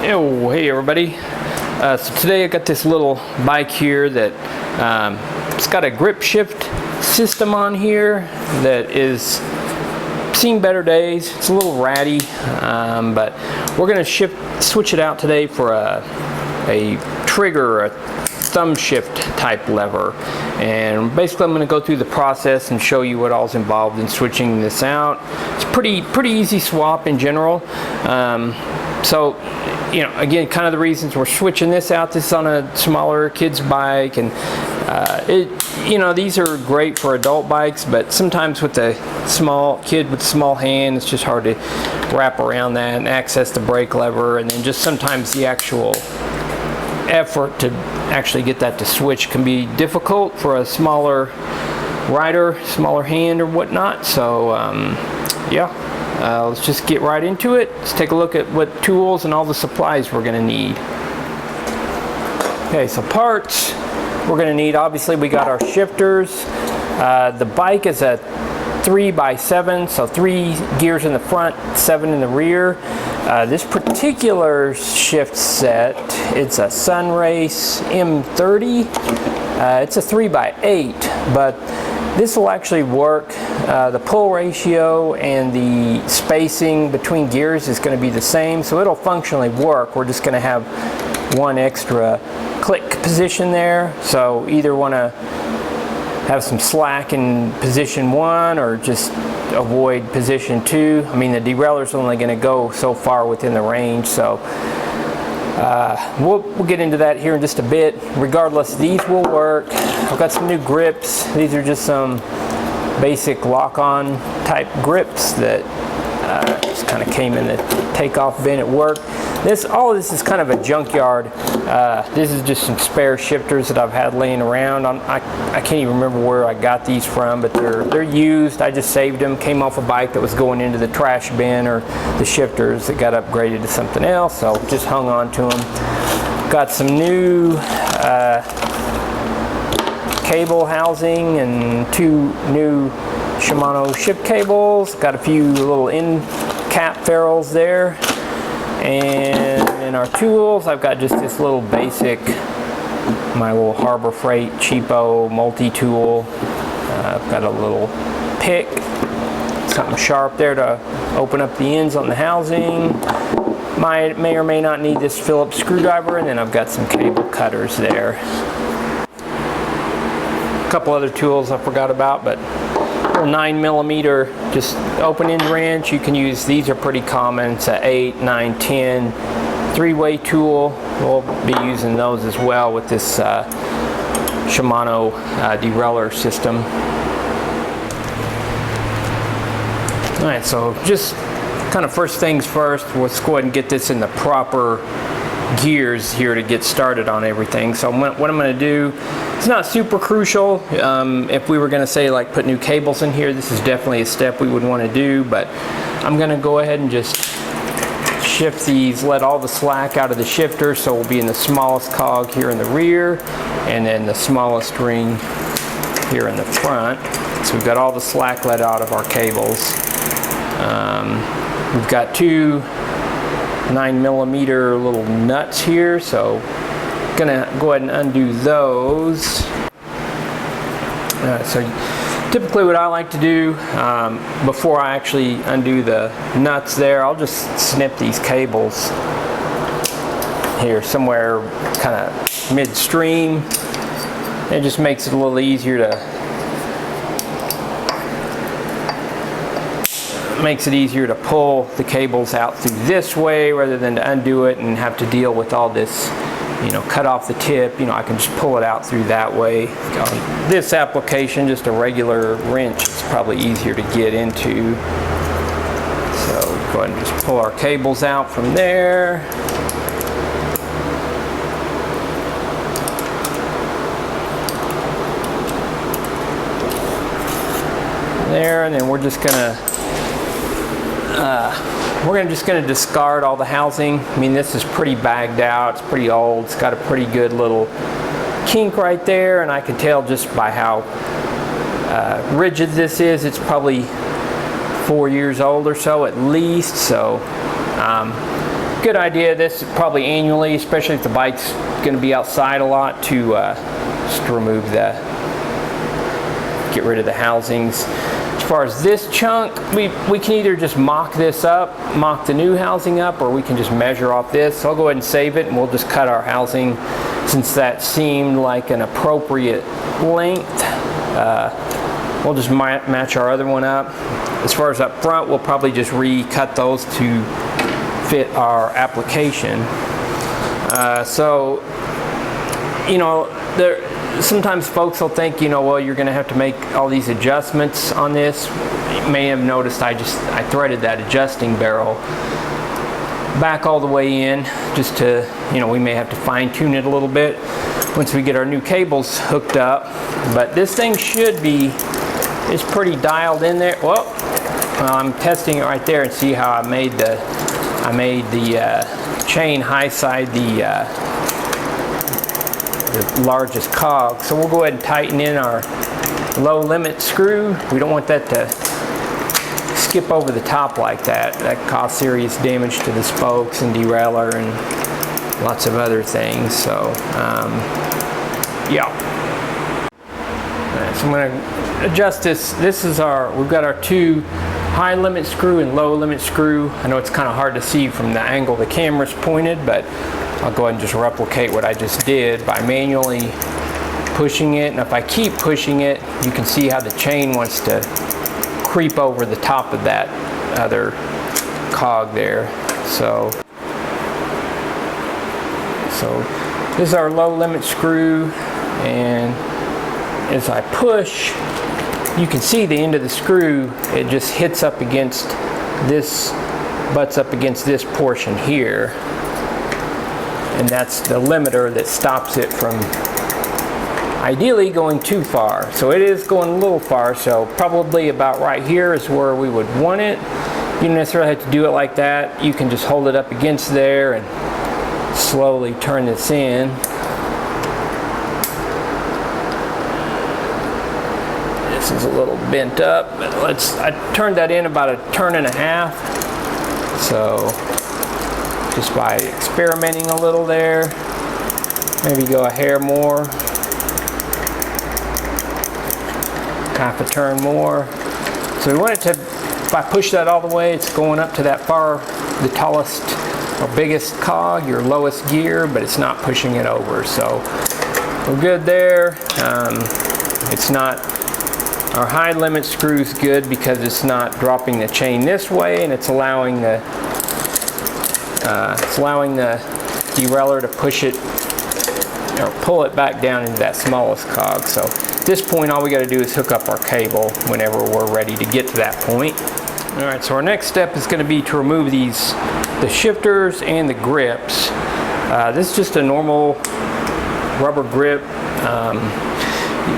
Oh, hey everybody. So today I got this little bike here that it's got a grip shift system on here that is seen better days. It's a little ratty, but we're going to switch it out today for a trigger, a thumb shift type lever. And basically I'm going to go through the process and show you what all's involved in switching this out. It's pretty easy swap in general. So, you know, again, kind of the reasons we're switching this out. This is on a smaller kid's bike, and these are great for adult bikes, but sometimes with a small kid with a small hand, it's just hard to wrap around that and access the brake lever, and then just sometimes the actual effort to actually get that to switch can be difficult for a smaller rider, smaller hand or whatnot. So let's just get right into it. Let's take a look at what tools and all the supplies we're going to need. Okay, so parts we're going to need, obviously we got our shifters. The bike is a 3x7, so 3 gears in the front, 7 in the rear. This particular shift set, it's a Sunrace M30. It's a 3x8, but this will actually work. The pull ratio and the spacing between gears is going to be the same, so it'll functionally work. We're just going to have one extra click position there, so either want to have some slack in position 1 or just avoid position 2. I mean, the derailleur's only going to go so far within the range, so we'll get into that here in just a bit. Regardless, these will work. I've got some new grips. These are just some basic lock-on type grips that just kind of came in the takeoff bin at work. All of this is kind of a junkyard. This is just some spare shifters that I've had laying around. I can't even remember where I got these from, but they're used. I just saved them. Came off a bike that was going into the trash bin, or the shifters that got upgraded to something else, so just hung on to them. Got some new cable housing and 2 new Shimano ship cables. Got a few little end cap ferrules there. And in our tools, I've got just this little basic, my little Harbor Freight cheapo multi-tool. I've got a little pick, something sharp there to open up the ends on the housing. May or may not need this Phillips screwdriver, and then I've got some cable cutters there. A couple other tools I forgot about, but 9mm just open end wrench. You can use, these are pretty common. It's a 8, 9, 10 3-way tool. We'll be using those as well with this Shimano derailleur system. Alright, so just kind of first things first, let's go ahead and get this in the proper gears here to get started on everything. So what I'm going to do, it's not super crucial. If we were going to say like put new cables in here, this is definitely a step we would want to do, but I'm going to go ahead and just shift these, let all the slack out of the shifter, so we'll be in the smallest cog here in the rear, and then the smallest ring here in the front. So we've got all the slack let out of our cables. We've got 2 9mm little nuts here, so gonna go ahead and undo those. So typically what I like to do before I actually undo the nuts there, I'll just snip these cables here somewhere kind of midstream. It just makes it a little easier to pull the cables out through this way rather than to undo it and have to deal with all this, cut off the tip. I can just pull it out through that way. On this application, just a regular wrench is probably easier to get into. So go ahead and just pull our cables out from there. There, and then we're just gonna discard all the housing. I mean, this is pretty bagged out. It's pretty old. It's got a pretty good little kink right there, and I can tell just by how rigid this is. It's probably 4 years old or so at least. So good idea, this probably annually, especially if the bike's going to be outside a lot, to just remove get rid of the housings. As far as this chunk, we can either just mock this up, mock the new housing up, or we can just measure off this. So I'll go ahead and save it, and we'll just cut our housing since that seemed like an appropriate length. We'll just match our other one up. As far as up front, we'll probably just recut those to fit our application. So, you know, sometimes folks will think, you know, well, you're going to have to make all these adjustments on this. You may have noticed I threaded that adjusting barrel back all the way in, just to, you know, we may have to fine tune it a little bit once we get our new cables hooked up. But this thing should be, it's pretty dialed in there. Well, I'm testing it right there, and see how I made the chain high side the largest cog. So we'll go ahead and tighten in our low limit screw. We don't want that to skip over the top like that. That cause serious damage to the spokes and derailleur and lots of other things. So yeah. So I'm going to adjust this. We've got our two high limit screw and low limit screw. I know it's kind of hard to see from the angle the camera's pointed, but I'll go ahead and just replicate what I just did by manually pushing it. And if I keep pushing it, you can see how the chain wants to creep over the top of that other cog there. So this is our low limit screw, and as I push, you can see the end of the screw, it just hits up against this, butts up against this portion here. And that's the limiter that stops it from ideally going too far. So it is going a little far, so probably about right here is where we would want it. You don't necessarily have to do it like that. You can just hold it up against there and slowly turn this in. This is a little bent up, but I turned that in about 1.5 turns. So just by experimenting a little there, maybe go a hair more, 1/2 turn more. So we want it to, if I push that all the way, it's going up to that far, the tallest or biggest cog, your lowest gear, but it's not pushing it over. So we're good there. It's not, our high limit screw's good because it's not dropping the chain this way, and it's allowing the derailleur to push it or pull it back down into that smallest cog. So at this point, all we got to do is hook up our cable whenever we're ready to get to that point. All right, so our next step is going to be to remove the shifters and the grips. This is just a normal rubber grip.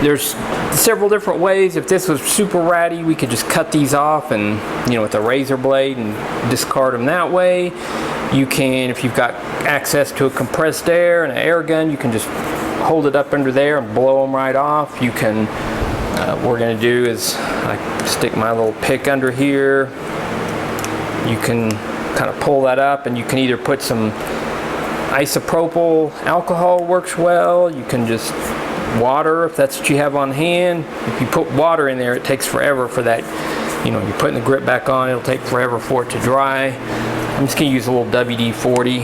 There's several different ways. If this was super ratty, we could just cut these off and, you know, with a razor blade and discard them that way. You can, if you've got access to a compressed air and an air gun, you can just hold it up under there and blow them right off. You can, what we're going to do is I stick my little pick under here. You can kind of pull that up, and you can either put some isopropyl alcohol, works well. You can just water if that's what you have on hand. If you put water in there, it takes forever for that, you know, you're putting the grip back on, it'll take forever for it to dry. I'm just going to use a little WD-40.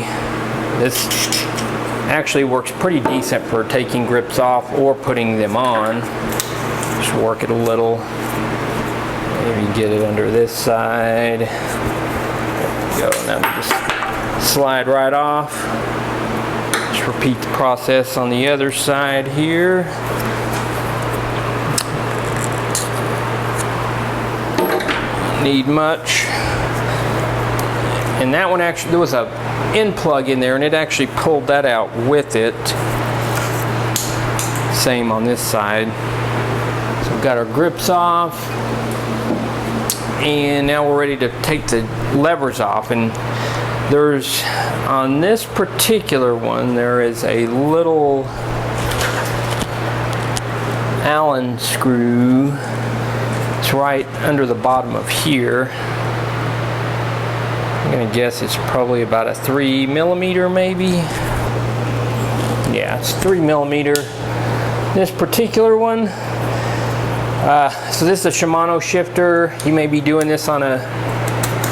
This actually works pretty decent for taking grips off or putting them on. Just work it a little. Maybe get it under this side. There we go. Now just slide right off. Just repeat the process on the other side here. Need much. And that one actually, there was a end plug in there, and it actually pulled that out with it. Same on this side. So we've got our grips off, and now we're ready to take the levers off. And there's, on this particular one, there is a little Allen screw. It's right under the bottom of here. gonna guess it's probably about a 3mm maybe. Yeah, it's 3mm. This particular one. So this is a Shimano shifter. You may be doing this on a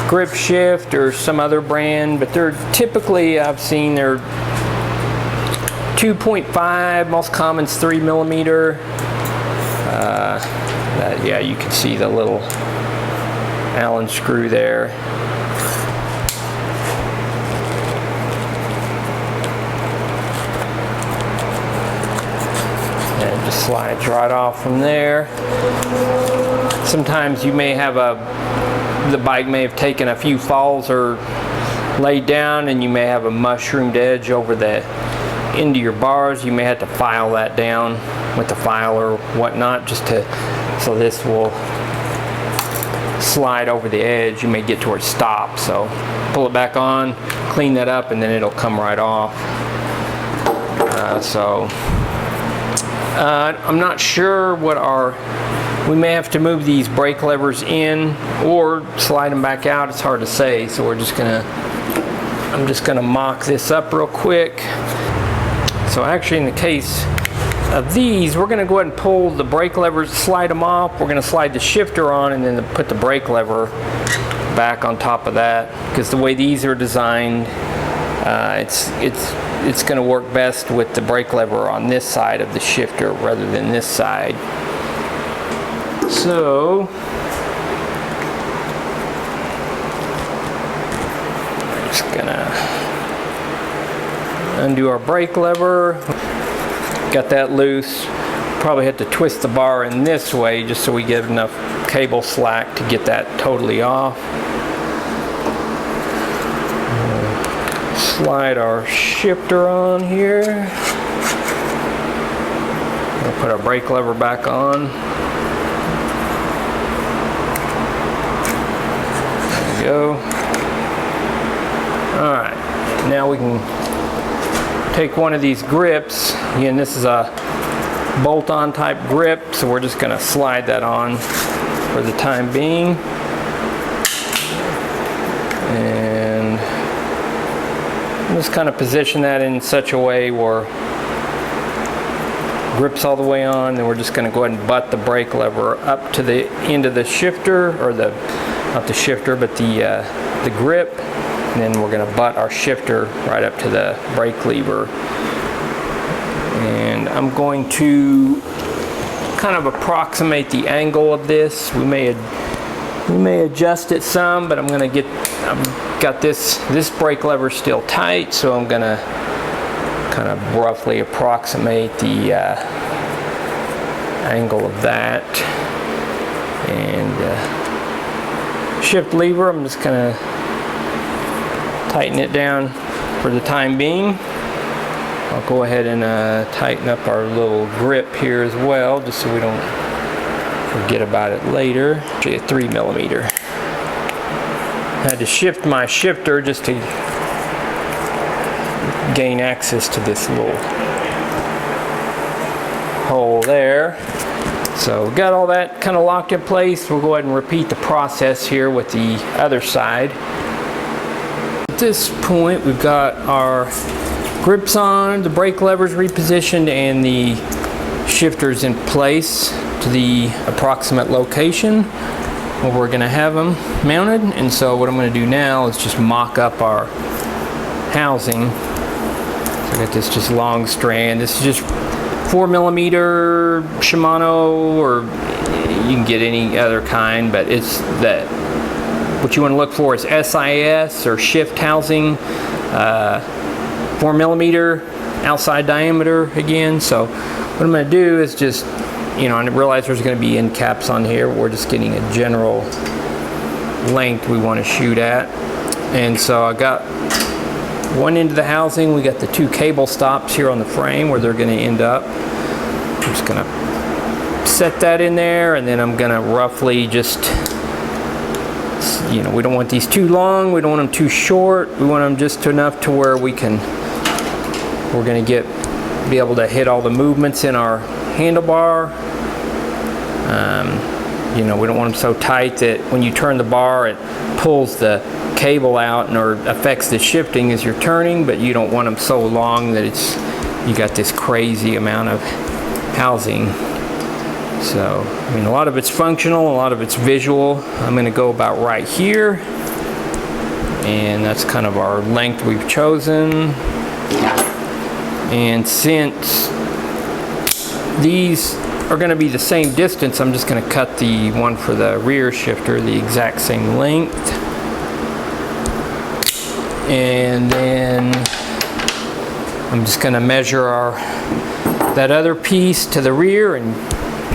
grip shift or some other brand, but they're typically, I've seen they're 2.5, most common is 3mm. Yeah, you can see the little Allen screw there. And it just slides right off from there. Sometimes you may have the bike may have taken a few falls or laid down, and you may have a mushroomed edge over the end of your bars. You may have to file that down with the file or whatnot, just to, so this will slide over the edge. You may get to where it stops, so pull it back on, clean that up, and then it'll come right off. I'm not sure what we may have to move these brake levers in or slide them back out. It's hard to say, so I'm just gonna mock this up real quick. So actually, in the case of these, we're gonna go ahead and pull the brake levers, slide them off. We're gonna slide the shifter on and then put the brake lever back on top of that, because the way these are designed, it's gonna work best with the brake lever on this side of the shifter rather than this side. So just gonna undo our brake lever. Got that loose. Probably had to twist the bar in this way just so we get enough cable slack to get that totally off. Slide our shifter on here. We'll put our brake lever back on. There we go. Alright, now we can take one of these grips. Again, this is a bolt-on type grip, so we're just going to slide that on for the time being. And just kind of position that in such a way where grips all the way on. Then we're just going to go ahead and butt the brake lever up to the end of the shifter, or not the shifter, but the grip. And then we're going to butt our shifter right up to the brake lever. And I'm going to kind of approximate the angle of this. We may adjust it some, but I've got this brake lever still tight, so I'm going to kind of roughly approximate the angle of that. And shift lever, I'm just going to tighten it down for the time being. I'll go ahead and tighten up our little grip here as well, just so we don't forget about it later. Actually, a 3mm. I had to shift my shifter just to gain access to this little hole there. So we got all that kind of locked in place. We'll go ahead and repeat the process here with the other side. At this point, we've got our grips on, the brake levers repositioned, and the shifters in place to the approximate location where we're going to have them mounted. And so what I'm going to do now is just mock up our housing. So I got this just long strand. This is just 4mm Shimano, or you can get any other kind, but it's that what you want to look for is SIS or shift housing, 4mm outside diameter again. So what I'm going to do is just, I realize there's going to be end caps on here. We're just getting a general length we want to shoot at. And so I got one end of the housing. We got the two cable stops here on the frame where they're going to end up. I'm just going to set that in there, and then I'm going to roughly just, we don't want these too long, we don't want them too short, we want them just enough to where we're going to be able to hit all the movements in our handlebar. You know, we don't want them so tight that when you turn the bar, it pulls the cable out or affects the shifting as you're turning, but you don't want them so long that you got this crazy amount of housing. So, I mean, a lot of it's functional, a lot of it's visual. I'm going to go about right here, and that's kind of our length we've chosen. And since these are going to be the same distance, I'm just going to cut the one for the rear shifter the exact same length. And then I'm just going to measure that other piece to the rear and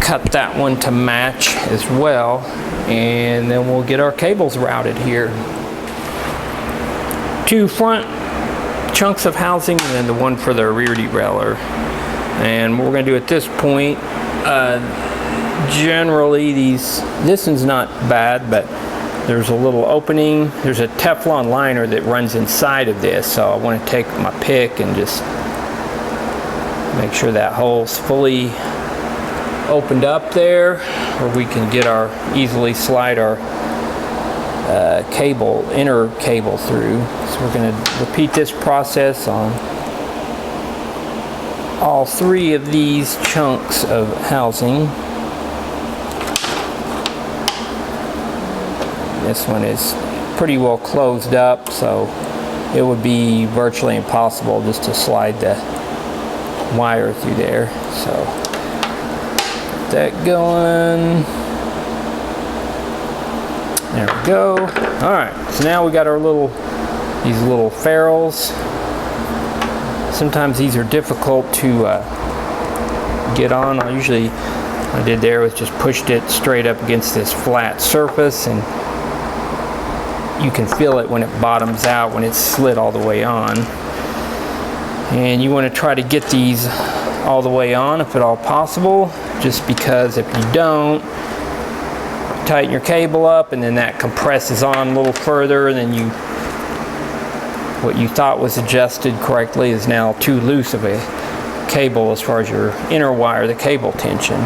cut that one to match as well, and then we'll get our cables routed here. 2 front chunks of housing and then the one for the rear derailleur. And what we're going to do at this point, generally this one's not bad, but there's a little opening. There's a Teflon liner that runs inside of this, so I want to take my pick and just make sure that hole's fully opened up there, or we can easily slide our inner cable through. So we're going to repeat this process on all 3 of these chunks of housing. This one is pretty well closed up, so it would be virtually impossible just to slide the wire through there. So get that going. There we go. All right, so now we got these little ferrules. Sometimes these are difficult to get on. I did there was just pushed it straight up against this flat surface, and you can feel it when it bottoms out, when it's slid all the way on. And you want to try to get these all the way on if at all possible, just because if you don't, tighten your cable up and then that compresses on a little further, and then what you thought was adjusted correctly is now too loose of a cable as far as your inner wire, the cable tension.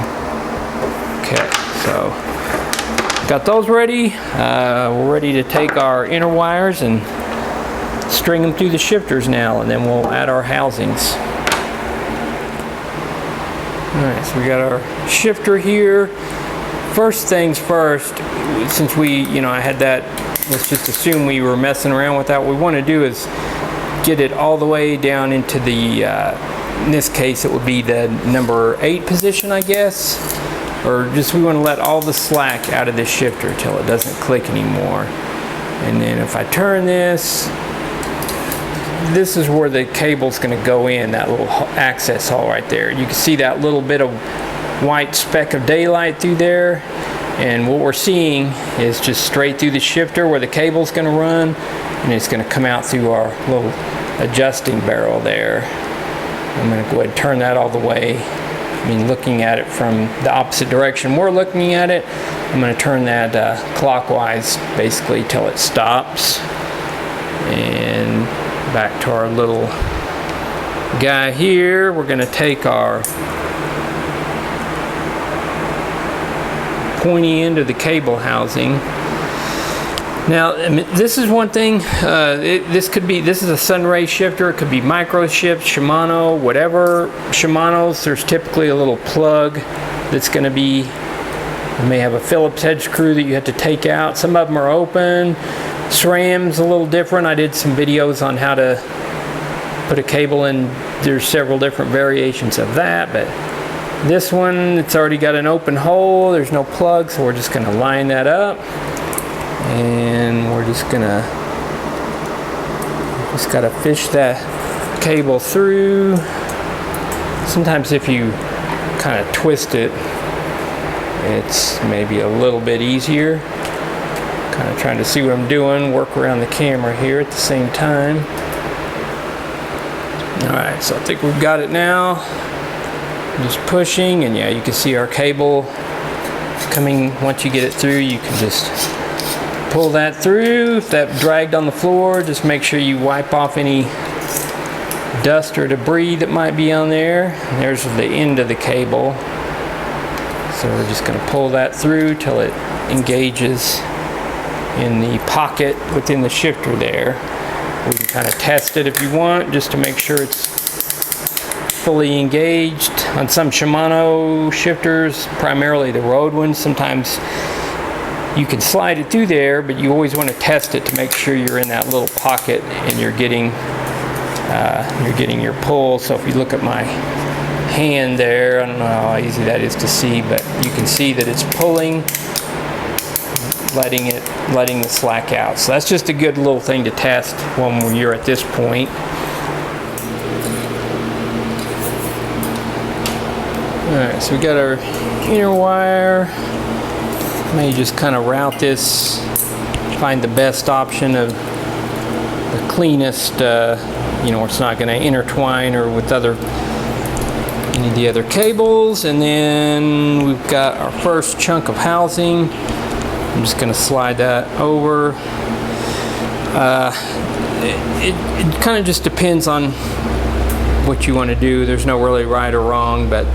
Okay, so got those ready. We're ready to take our inner wires and string them through the shifters now, and then we'll add our housings. Alright, so we got our shifter here. First things first, since I had that, let's just assume we were messing around with that. What we want to do is get it all the way down into the, in this case it would be the number 8 position, I guess. Or just we want to let all the slack out of this shifter until it doesn't click anymore. And then if I turn this is where the cable's going to go in, that little access hole right there. You can see that little bit of white speck of daylight through there, and what we're seeing is just straight through the shifter where the cable's going to run, and it's going to come out through our little adjusting barrel there. I'm going to go ahead and turn that all the way. I mean, looking at it from the opposite direction we're looking at it, I'm going to turn that clockwise basically till it stops. And back to our little guy here, we're going to take our pointy end of the cable housing. Now, this is one thing, this is a Sunray shifter, it could be micro shift, Shimano, whatever. Shimano's, there's typically a little plug that's going to be, you may have a Phillips head screw that you have to take out. Some of them are open. SRAM's a little different. I did some videos on how to put a cable in. There's several different variations of that, but this one, it's already got an open hole. There's no plug, so we're just going to line that up. And we're just got to fish that cable through. Sometimes if you kind of twist it, it's maybe a little bit easier. Kind of trying to see what I'm doing, work around the camera here at the same time. Alright, so I think we've got it now. Just pushing, and yeah, you can see our cable coming. Once you get it through, you can just pull that through. If that dragged on the floor, just make sure you wipe off any dust or debris that might be on there. And there's the end of the cable. So we're just going to pull that through till it engages in the pocket within the shifter there. We can kind of test it if you want, just to make sure it's fully engaged. On some Shimano shifters, primarily the road ones, sometimes you can slide it through there, but you always want to test it to make sure you're in that little pocket and you're getting your pull. So if you look at my hand there, I don't know how easy that is to see, but you can see that it's pulling, letting the slack out. So that's just a good little thing to test when you're at this point. Alright, so we got our inner wire. May just kind of route this, find the best option of the cleanest, it's not going to intertwine or with any of the other cables. And then we've got our first chunk of housing. I'm just going to slide that over. It kind of just depends on what you want to do. There's no really right or wrong, but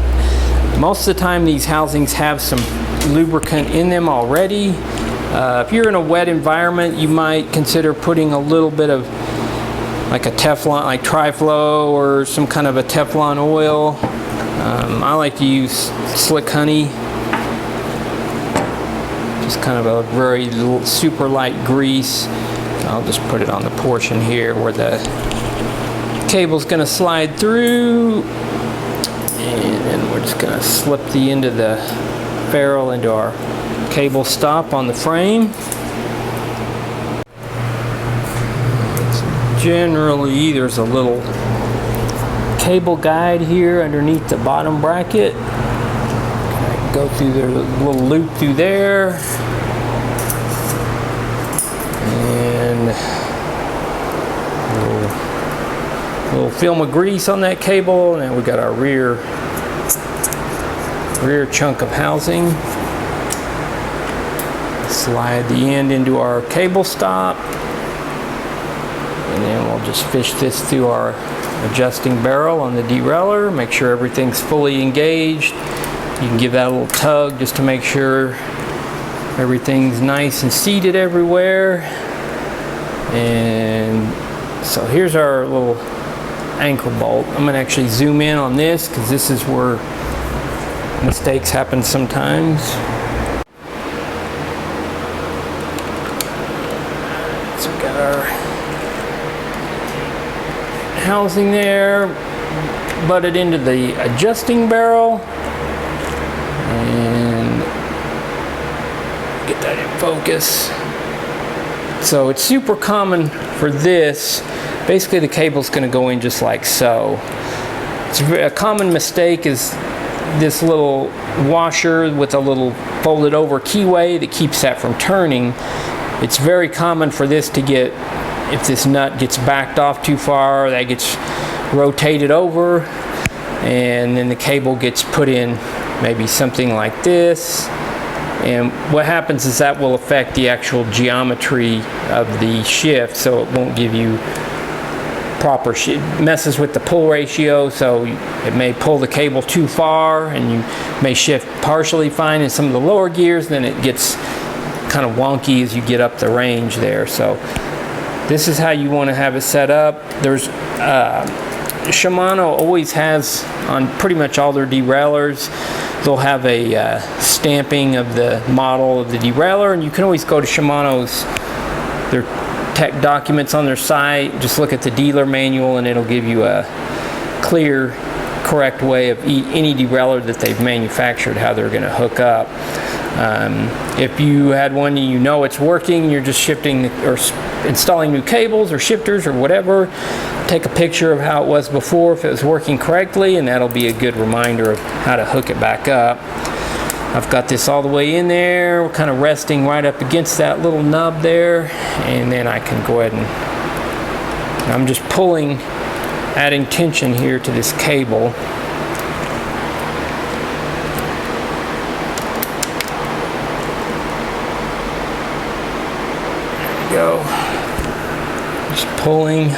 most of the time these housings have some lubricant in them already. If you're in a wet environment, you might consider putting a little bit of like a Teflon, like Tri-Flow or some kind of a Teflon oil. I like to use Slick Honey. Just kind of a very super light grease. I'll just put it on the portion here where the cable's going to slide through. And then we're just going to slip the end of the ferrule into our cable stop on the frame. Generally, there's a little cable guide here underneath the bottom bracket. Go through the little loop through there. And a little film of grease on that cable. And then we got our rear chunk of housing. Slide the end into our cable stop, and then we'll just fish this through our adjusting barrel on the derailleur. Make sure everything's fully engaged. You can give that a little tug just to make sure everything's nice and seated everywhere. And so here's our little ankle bolt. I'm going to actually zoom in on this because this is where mistakes happen sometimes. So we got our housing there, butted into the adjusting barrel, and get that in focus. So it's super common for this. Basically the cable's going to go in just like so. It's a common mistake is this little washer with a little folded over keyway that keeps that from turning. It's very common for this to get, if this nut gets backed off too far, that gets rotated over, and then the cable gets put in maybe something like this. And what happens is that will affect the actual geometry of the shift, so it won't give you proper shift. Messes with the pull ratio, so it may pull the cable too far, and you may shift partially fine in some of the lower gears, then it gets kind of wonky as you get up the range there. So this is how you want to have it set up. There's Shimano always has, on pretty much all their derailleurs, they'll have a stamping of the model of the derailleur, and you can always go to Shimano's, their tech documents on their site, just look at the dealer manual and it'll give you a clear, correct way of any derailleur that they've manufactured, how they're going to hook up. If you had one and you know it's working, you're just shifting or installing new cables or shifters or whatever, take a picture of how it was before if it was working correctly, and that'll be a good reminder of how to hook it back up. I've got this all the way in there. We're kind of resting right up against that little nub there, and then I can go ahead and I'm just pulling, adding tension here to this cable. Go. Just pulling,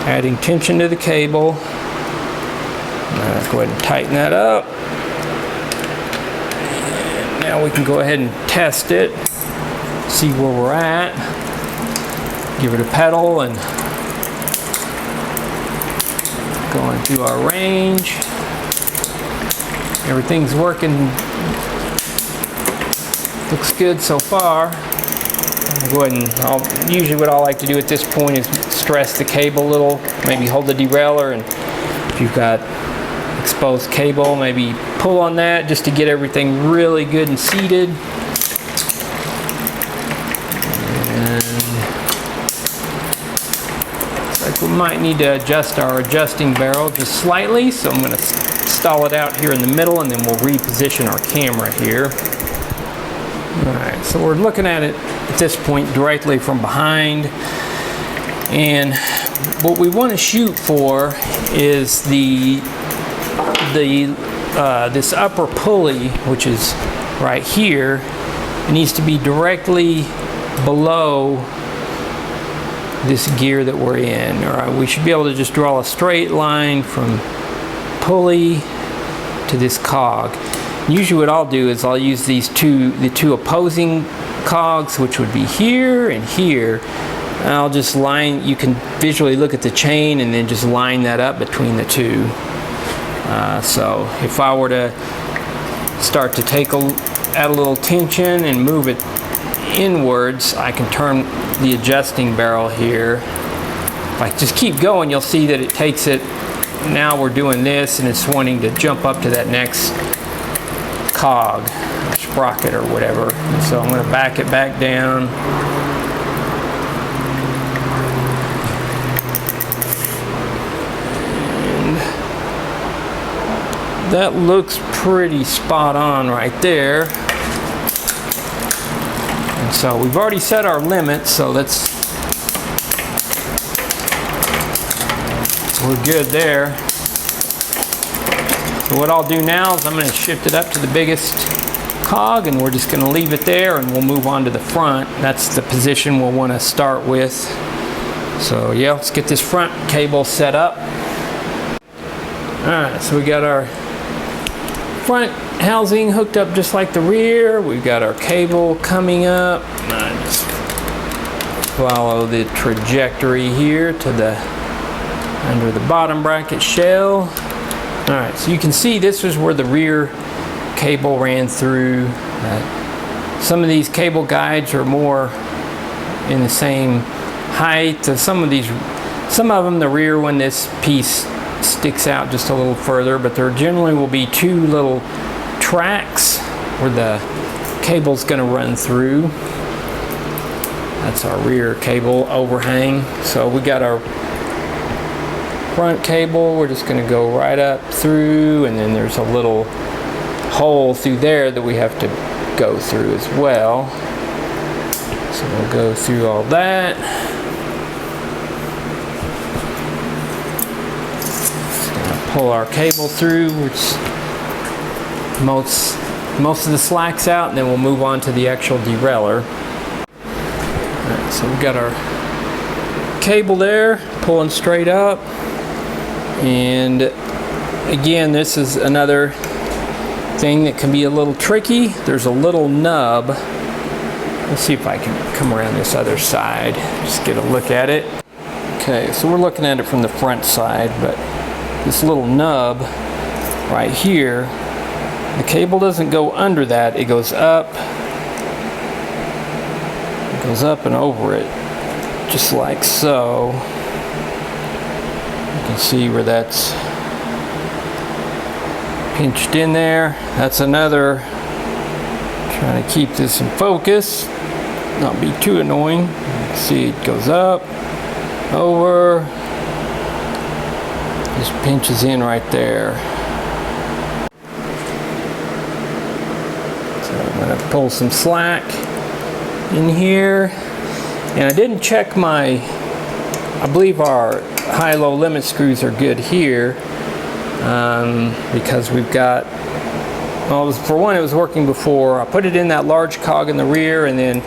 adding tension to the cable. Now go ahead and tighten that up. now we can go ahead and test it, see where we're at, give it a pedal, and going through our range. Everything's working, looks good so far. I'll go ahead and usually what I like to do at this point is stress the cable a little, maybe hold the derailleur, and if you've got exposed cable, maybe pull on that just to get everything really good and seated. And looks like we might need to adjust our adjusting barrel just slightly, so I'm going to stall it out here in the middle, and then we'll reposition our camera here. Alright, so we're looking at it at this point directly from behind, and what we want to shoot for is this upper pulley, which is right here. It needs to be directly below this gear that we're in. Alright, we should be able to just draw a straight line from pulley to this cog. Usually what I'll do is I'll use the two opposing cogs, which would be here and here, and I'll just line, you can visually look at the chain and then just line that up between the two. So if I were to start to add a little tension and move it inwards, I can turn the adjusting barrel here. If I just keep going, you'll see that it takes it. Now we're doing this and it's wanting to jump up to that next cog, or sprocket, or whatever. So I'm going to back it back down. And that looks pretty spot on right there. And so we've already set our limits, so we're good there. So what I'll do now is I'm going to shift it up to the biggest cog, and we're just going to leave it there, and we'll move on to the front. That's the position we'll want to start with. So yeah, let's get this front cable set up. Alright, so we got our front housing hooked up just like the rear. We've got our cable coming up. Just follow the trajectory here to the under the bottom bracket shell. Alright, so you can see this is where the rear cable ran through. Some of these cable guides are more in the same height. Some of them, the rear one, this piece sticks out just a little further, but there generally will be two little tracks where the cable's going to run through. That's our rear cable overhang. So we got our front cable, we're just going to go right up through, and then there's a little hole through there that we have to go through as well. So we'll go through all that. Just gonna pull our cable through, which most of the slack's out, and then we'll move on to the actual derailleur. Alright, so we've got our cable there pulling straight up. And again, this is another thing that can be a little tricky. There's a little nub. Let's see if I can come around this other side, just get a look at it. Okay, so we're looking at it from the front side, but this little nub right here, the cable doesn't go under that, it goes up. It goes up and over it, just like so. You can see where that's pinched in there. That's another, trying to keep this in focus, not be too annoying. You can see it goes up, over, just pinches in right there. So I'm going to pull some slack in here, and I didn't check I believe our high-low limit screws are good here, because we've got, well, for one, it was working before. I put it in that large cog in the rear, and then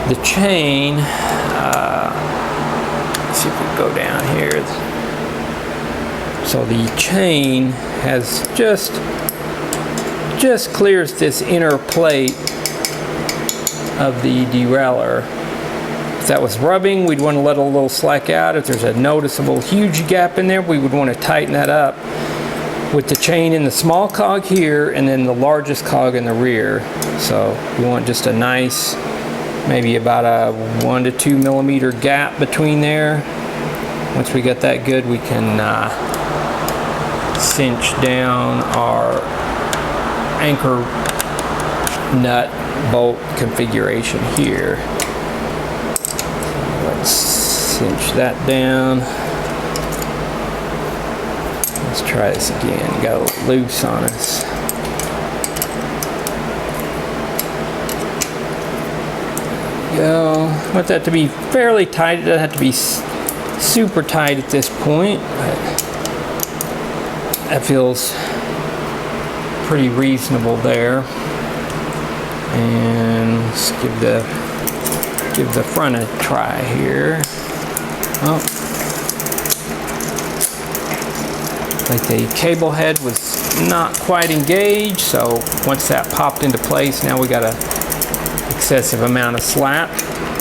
the chain, let's see if we can go down here. So the chain has just just clears this inner plate of the derailleur. If that was rubbing, we'd want to let a little slack out. If there's a noticeable huge gap in there, we would want to tighten that up with the chain in the small cog here and then the largest cog in the rear. So you want just a nice, maybe about a 1 to 2 millimeter gap between there. Once we get that good, we can cinch down our anchor nut bolt configuration here. Let's cinch that down. Let's try this again. Got a little loose on us. There we go. I want that to be fairly tight. It doesn't have to be super tight at this point, but that feels pretty reasonable there. And let's give the front a try here. Oh. Like the cable head was not quite engaged, so once that popped into place, now we got an excessive amount of slack.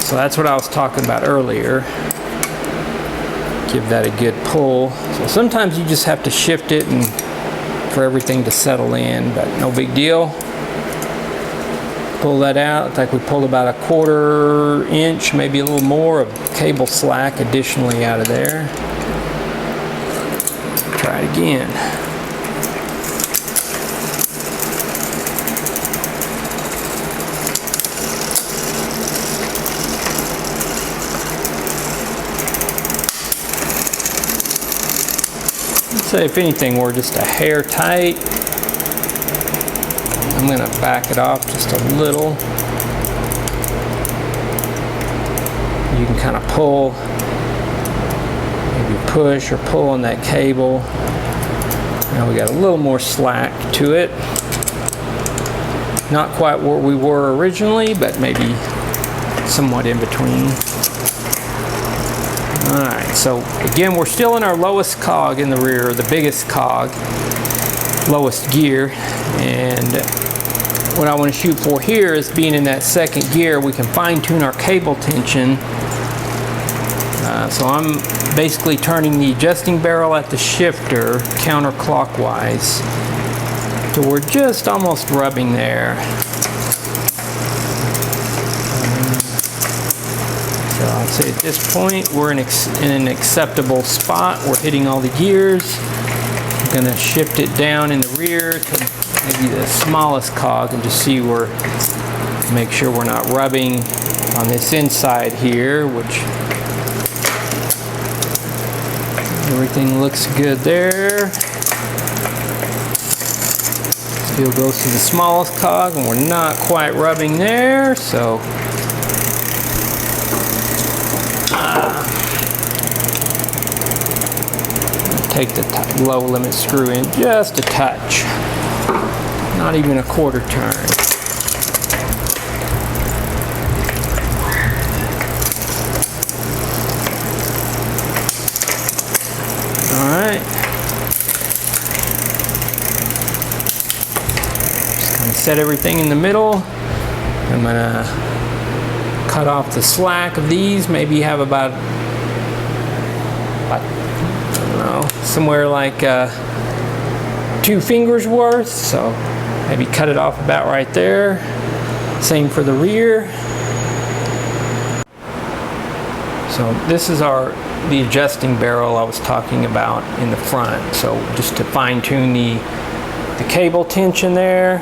So that's what I was talking about earlier. Give that a good pull. So sometimes you just have to shift it and for everything to settle in, but no big deal. Pull that out. Looks like we pulled about a 1/4 inch, maybe a little more of cable slack additionally out of there. Try it again. I'd say if anything, we're just a hair tight. I'm going to back it off just a little. You can kind of pull, maybe push or pull on that cable. Now we got a little more slack to it. Not quite where we were originally, but maybe somewhat in between. Alright, so again, we're still in our lowest cog in the rear, the biggest cog, lowest gear, and what I want to shoot for here is being in that second gear, we can fine tune our cable tension. So I'm basically turning the adjusting barrel at the shifter counterclockwise. So we're just almost rubbing there. So I'd say at this point we're in an acceptable spot. We're hitting all the gears. I'm going to shift it down in the rear to maybe the smallest cog and just see where, make sure we're not rubbing on this inside here, which everything looks good there. Still goes to the smallest cog and we're not quite rubbing there, so take the low limit screw in just a touch. Not even a 1/4 turn. Alright. Just kind of set everything in the middle. I'm going to cut off the slack of these. Maybe have about I don't know, somewhere like 2 fingers worth. So maybe cut it off about right there. Same for the rear. So this is the adjusting barrel I was talking about in the front. So just to fine tune the cable tension there.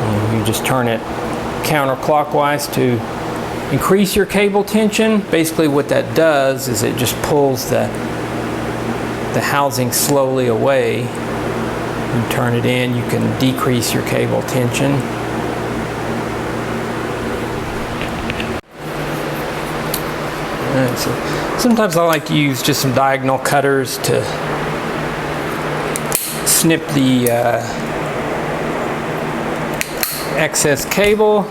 And you just turn it counterclockwise to increase your cable tension. Basically what that does is it just pulls the housing slowly away. You turn it in, you can decrease your cable tension. Alright, so sometimes I like to use just some diagonal cutters to snip the excess cable.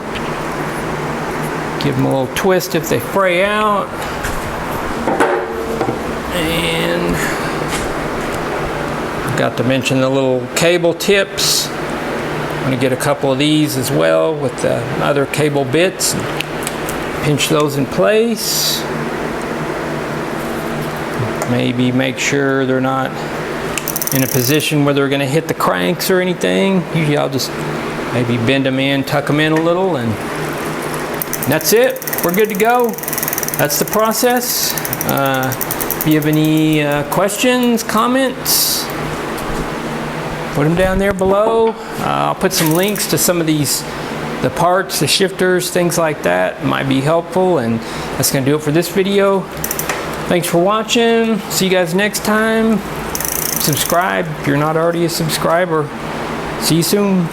Give them a little twist if they fray out. And Forgot to mention the little cable tips. I'm going to get a couple of these as well with the other cable bits. Pinch those in place. Maybe make sure they're not in a position where they're going to hit the cranks or anything. Usually I'll just maybe bend them in, tuck them in a little, and that's it. We're good to go. That's the process. If you have any questions, comments, put them down there below. I'll put some links to some of the parts, the shifters, things like that. Might be helpful, and that's going to do it for this video. Thanks for watching. See you guys next time. Subscribe if you're not already a subscriber. See you soon.